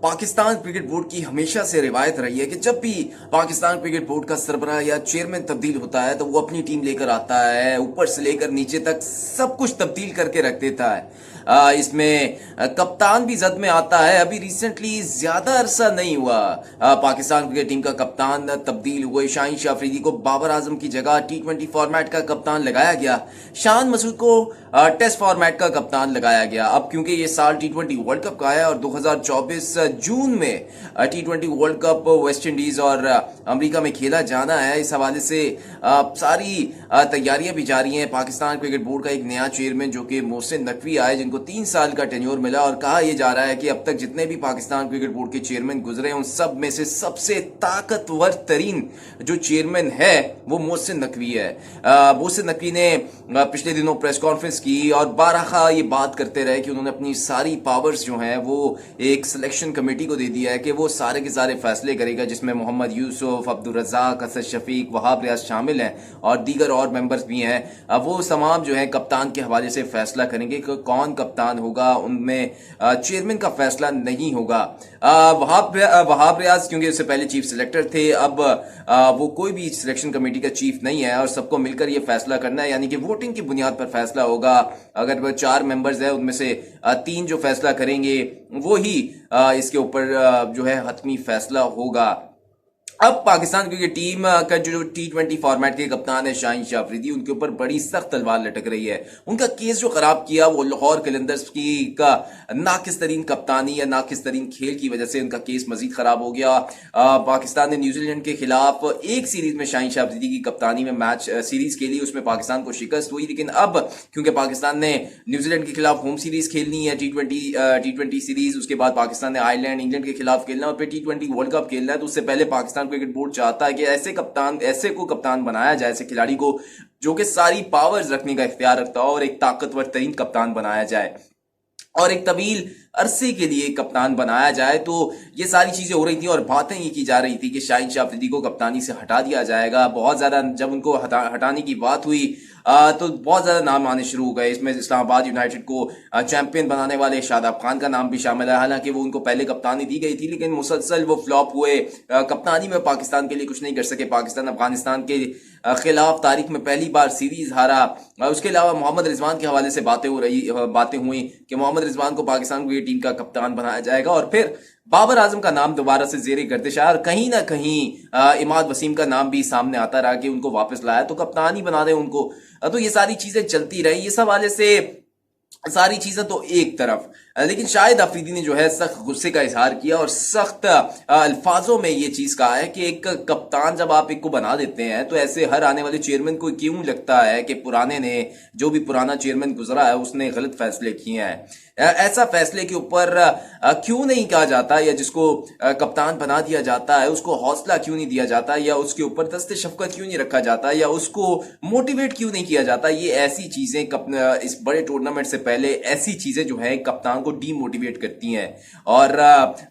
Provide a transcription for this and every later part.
Pakistan cricket board की हमेशा से रिवायत रही है कि जब भी पाकिस्तान क्रिकेट बोर्ड का सरबराह या चेयरमैन तब्दील होता है तो वो अपनी टीम लेकर आता है, ऊपर से लेकर नीचे तक सब कुछ तब्दील करके रख देता है। इसमें कप्तान भी जद में आता है। अभी रिसेंटली ज्यादा अरसा नहीं हुआ, पाकिस्तान क्रिकेट टीम का कप्तान तब्दील हुए। शाहीन शाह अफरीदी को बाबर आजम की जगह T20 फॉर्मेट का कप्तान लगाया गया। शान मसूद को टेस्ट फॉर्मेट का कप्तान लगाया गया। अब क्योंकि ये साल T20 वर्ल्ड कप का है और 2024 जून में T20 world cup West Indies और अमेरिका में खेला जाना है, इस हवाले से सारी तैयारियां भी जारी हैं। पाकिस्तान क्रिकेट बोर्ड का एक नया चेयरमैन जो कि मोहसिन नकवी आए, जिनको 3 साल का टेन्योर मिला, और कहा यह जा रहा है कि अब तक जितने भी पाकिस्तान क्रिकेट बोर्ड के चेयरमैन गुजरे उन सब में से सबसे ताकतवर तरीन जो चेयरमैन है वो मोहसिन नकवी है। मोहसिन नकवी ने पिछले दिनों प्रेस कॉन्फ्रेंस की और बारहा ये बात करते रहे कि उन्होंने अपनी सारी पावर्स जो हैं वो एक सिलेक्शन कमेटी को दे दिया है कि वो सारे के सारे फैसले करेगा, जिसमें मोहम्मद यूसुफ, अब्दुल रज़ाक, असद शफीक, वहाब रियाज शामिल हैं और दीगर और मेंबर्स भी हैं। अब वो तमाम जो है कप्तान के हवाले से फैसला करेंगे कि कौन कप्तान होगा, उनमें चेयरमैन का फैसला नहीं होगा। वहाब रियाज क्योंकि उससे पहले चीफ सिलेक्टर थे, अब वो कोई भी सिलेक्शन कमेटी का चीफ नहीं है और सबको मिलकर ये फैसला करना है, यानी कि वोटिंग की बुनियाद पर फैसला होगा। अगर वो 4 मेंबर्स है उनमें से 3 जो फैसला करेंगे वो ही इसके ऊपर जो है हतमी फैसला होगा। अब पाकिस्तान क्रिकेट टीम का जो T20 फॉर्मेट के कप्तान है शाहीन शाह अफरीदी, उनके ऊपर बड़ी सख्त तलवार लटक रही है। उनका केस जो खराब किया वो लाहौर कलंदर्स की का नाकिस तरीन कप्तानी या नाकिस तरीन खेल की वजह से उनका केस मजीद खराब हो गया। पाकिस्तान ने न्यूजीलैंड के खिलाफ एक सीरीज में शाहीन शाह अफरीदी की कप्तानी में मैच सीरीज खेली, उसमें पाकिस्तान को शिकस्त हुई। लेकिन अब क्योंकि पाकिस्तान ने न्यूजीलैंड के खिलाफ होम सीरीज खेलनी है, T20 सीरीज, उसके बाद पाकिस्तान ने आयरलैंड, इंग्लैंड के खिलाफ खेलना और फिर T20 वर्ल्ड कप खेलना है, तो उससे पहले पाकिस्तान क्रिकेट बोर्ड चाहता है कि ऐसे को कप्तान बनाया जाए, ऐसे खिलाड़ी को जो कि सारी पावर्स रखने का इख्तियार रखता हो और एक ताकतवर तरीन कप्तान बनाया जाए और एक तवील अरसे के लिए कप्तान बनाया जाए। तो ये सारी चीजें हो रही थी और बातें ये की जा रही थी कि शाहीन शाह अफरीदी को कप्तानी से हटा दिया जाएगा। बहुत ज्यादा जब उनको हटाने की बात हुई तो बहुत ज्यादा नाम आने शुरू हो गए। इसमें इस्लामाबाद यूनाइटेड को चैंपियन बनाने वाले शादाब खान का नाम भी शामिल है। हालांकि वो उनको पहले कप्तानी दी गई थी लेकिन मुसलसल वो फ्लॉप हुए, कप्तानी में पाकिस्तान के लिए कुछ नहीं कर सके। पाकिस्तान अफगानिस्तान के खिलाफ तारीख में पहली बार सीरीज हारा। उसके अलावा मोहम्मद रिजवान के हवाले से बातें हुई कि मोहम्मद रिजवान को पाकिस्तान की टीम का कप्तान बनाया जाएगा और फिर बाबर आजम का नाम दोबारा से जेरे गर्दिश आया और कहीं ना कहीं इमाद वसीम का नाम भी सामने आता रहा कि उनको वापस लाया तो कप्तान ही बना दे उनको। तो ये सारी चीजें चलती रही। इस हवाले से सारी चीजें तो एक तरफ, लेकिन शाहिद अफरीदी ने जो है सख्त गुस्से का इजहार किया और सख्त अल्फाजों में ये चीज कहा है कि एक कप्तान जब आप एक को बना देते हैं तो ऐसे हर आने वाले चेयरमैन को क्यों लगता है कि जो भी पुराना चेयरमैन गुजरा है उसने गलत फैसले किए हैं। ऐसा फैसले के ऊपर क्यों नहीं कहा जाता, या जिसको कप्तान बना दिया जाता है उसको हौसला क्यों नहीं दिया जाता, या उसके ऊपर दस्ते शफकत क्यों नहीं रखा जाता, या उसको मोटिवेट क्यों नहीं किया जाता। ये ऐसी चीजें इस बड़े टूर्नामेंट से पहले ऐसी चीजें जो है कप्तान को डीमोटिवेट करती हैं और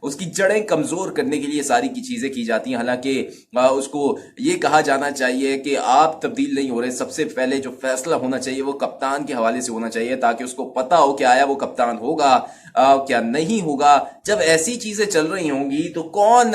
उसकी जड़ें कमजोर करने के लिए सारी की चीजें की जाती हैं। हालांकि उसको ये कहा जाना चाहिए कि आप तब्दील नहीं हो रहे, सबसे पहले जो फैसला होना चाहिए वो कप्तान के हवाले से होना चाहिए ताकि उसको पता हो कि आया वो कप्तान होगा क्या नहीं होगा। जब ऐसी चीजें चल रही होंगी तो कौन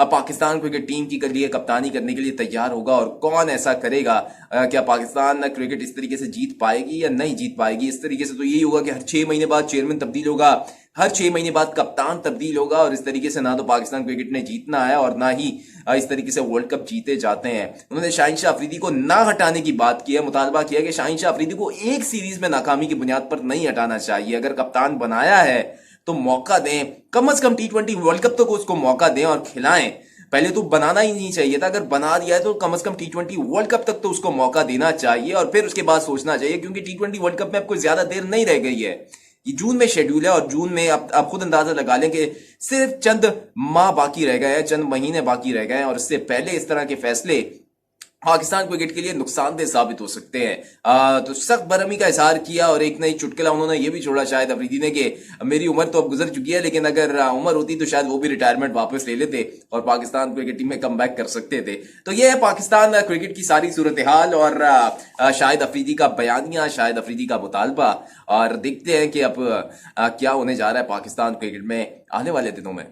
पाकिस्तान क्रिकेट टीम की लिए कप्तानी करने के लिए तैयार होगा और कौन ऐसा करेगा। क्या पाकिस्तान क्रिकेट इस तरीके से जीत पाएगी या नहीं जीत पाएगी। इस तरीके से तो यही होगा कि हर 6 महीने बाद चेयरमैन तब्दील होगा, हर 6 महीने बाद कप्तान तब्दील होगा और इस तरीके से ना तो पाकिस्तान क्रिकेट ने जीतना है और ना ही इस तरीके से वर्ल्ड कप जीते जाते हैं। उन्होंने शाहीन शाह अफरीदी को ना हटाने की बात की है, मुतालबा किया कि शाहीन शाह अफरीदी को एक सीरीज में नाकामी की बुनियाद पर नहीं हटाना चाहिए। अगर कप्तान बनाया है तो मौका दें, कम से कम T20 वर्ल्ड कप तक उसको मौका दें और खिलाएं। पहले तो बनाना ही नहीं चाहिए था, अगर बना दिया है तो कम से कम T20 वर्ल्ड कप तक तो उसको मौका देना चाहिए और फिर उसके बाद सोचना चाहिए, क्योंकि T20 वर्ल्ड कप में अब कोई ज्यादा देर नहीं रह गई है। ये जून में शेड्यूल है और जून में आप खुद अंदाजा लगा लें कि सिर्फ चंद माह बाकी रह गए हैं, चंद महीने बाकी रह गए हैं और इससे पहले इस तरह के फैसले पाकिस्तान क्रिकेट के लिए नुकसानदेह साबित हो सकते हैं। तो सख्त बरहमी का इजहार किया और एक नई चुटकुला उन्होंने ये भी छोड़ा शायद अफरीदी ने कि मेरी उम्र तो अब गुजर चुकी है, लेकिन अगर उम्र होती तो शायद वो भी रिटायरमेंट वापस ले लेते और पाकिस्तान क्रिकेट टीम में कम बैक कर सकते थे। तो ये है पाकिस्तान क्रिकेट की सारी सूरत हाल और शाहिद अफरीदी का बयानिया, शाहिद अफरीदी का मुतालबा, और देखते हैं कि अब क्या होने जा रहा है पाकिस्तान क्रिकेट में आने वाले दिनों में।